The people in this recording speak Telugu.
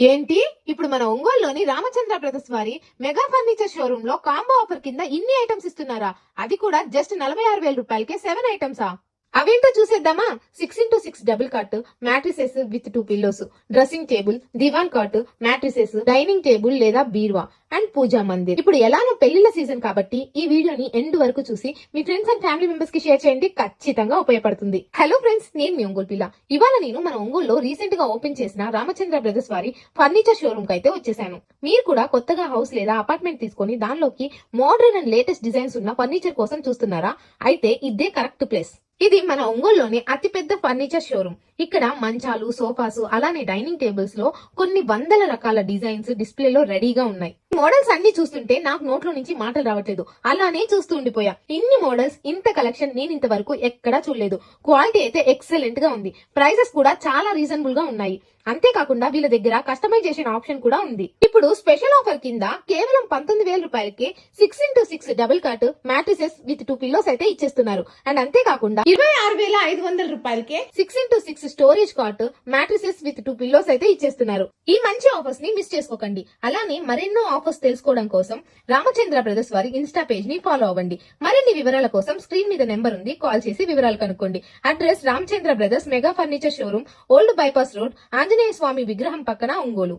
ఏంటి ఇప్పుడు మన ఒంగోలులోని రామచంద్ర బ్రదర్స్ వారి మెగా ఫర్నిచర్ షోరూమ్ లో కాంబో ఆఫర్ కింద ఇన్ని ఐటమ్స్ ఇస్తున్నారా? అది కూడా జస్ట్ 46,000 రూపాయలకే 7 ఐటమ్సా? అవేంటో చూసేద్దామా? 6x6 double cot, mattresses with 2 pillows, dressing table, divan cot, mattresses, dining table లేదా బీరువా అండ్ పూజా మందిర్. ఇప్పుడు ఎలానో పెళ్లిళ్ల సీజన్ కాబట్టి ఈ వీడియోని ఎండ్ వరకు చూసి మీ ఫ్రెండ్స్ అండ్ ఫ్యామిలీ మెంబర్స్ కి షేర్ చేయండి, ఖచ్చితంగా ఉపయోగపడుతుంది. హలో ఫ్రెండ్స్, నేను మీ ఒంగోలు పిల్ల. ఇవాళ నేను మన ఒంగోలులో రీసెంట్ గా ఓపెన్ చేసిన రామచంద్ర బ్రదర్స్ వారి ఫర్నిచర్ షోరూమ్ కి అయితే వచ్చేసాను. మీరు కూడా కొత్తగా హౌస్ లేదా అపార్ట్మెంట్ తీసుకొని దానిలోకి మోడర్న్ అండ్ లేటెస్ట్ డిజైన్స్ ఉన్న ఫర్నిచర్ కోసం చూస్తున్నారా? అయితే ఇదే కరెక్ట్ ప్లేస్. ఇది మన ఒంగోలులోని అతిపెద్ద ఫర్నిచర్ షోరూమ్. ఇక్కడ మంచాలు, సోఫాసు, అలానే డైనింగ్ టేబుల్స్ లో కొన్ని వందల రకాల డిజైన్స్ డిస్ప్లేలో రెడీగా ఉన్నాయి. మోడల్స్ అన్ని చూస్తుంటే నాకు నోట్లో నుంచి మాటలు రావట్లేదు, అలానే చూస్తూ ఉండిపోయా. ఇన్ని మోడల్స్, ఇంత కలెక్షన్ నేను ఇంతవరకు ఎక్కడా చూడలేదు. క్వాలిటీ అయితే ఎక్సలెంట్ గా ఉంది. ప్రైసెస్ కూడా చాలా రీజనబుల్ గా ఉన్నాయి. అంతేకాకుండా వీళ్ళ దగ్గర కస్టమైజేషన్ ఆప్షన్ కూడా ఉంది. ఇప్పుడు స్పెషల్ ఆఫర్ కింద కేవలం 19,000 రూపాయలకి 6x6 double cot mattresses with 2 pillows అయితే ఇచ్చేస్తున్నారు. అండ్ అంతేకాకుండా 26,500 రూపాయలకే 6x6 storage cot mattresses with 2 pillows అయితే ఇచ్చేస్తున్నారు. ఈ మంచి ఆఫర్స్ ని మిస్ చేసుకోకండి. అలానే మరెన్నో ఆఫర్స్ తెలుసుకోవడం కోసం రామచంద్ర బ్రదర్స్ వారి ఇన్స్టా పేజ్ ని ఫాలో అవ్వండి. మరిన్ని వివరాల కోసం స్క్రీన్ మీద నెంబర్ ఉంది, కాల్ చేసి వివరాలు కనుక్కోండి. Address Ramachandra brothers mega furniture showroom, old bypass road, Anjaneya Swamy విగ్రహం పక్కన, ఒంగోలు.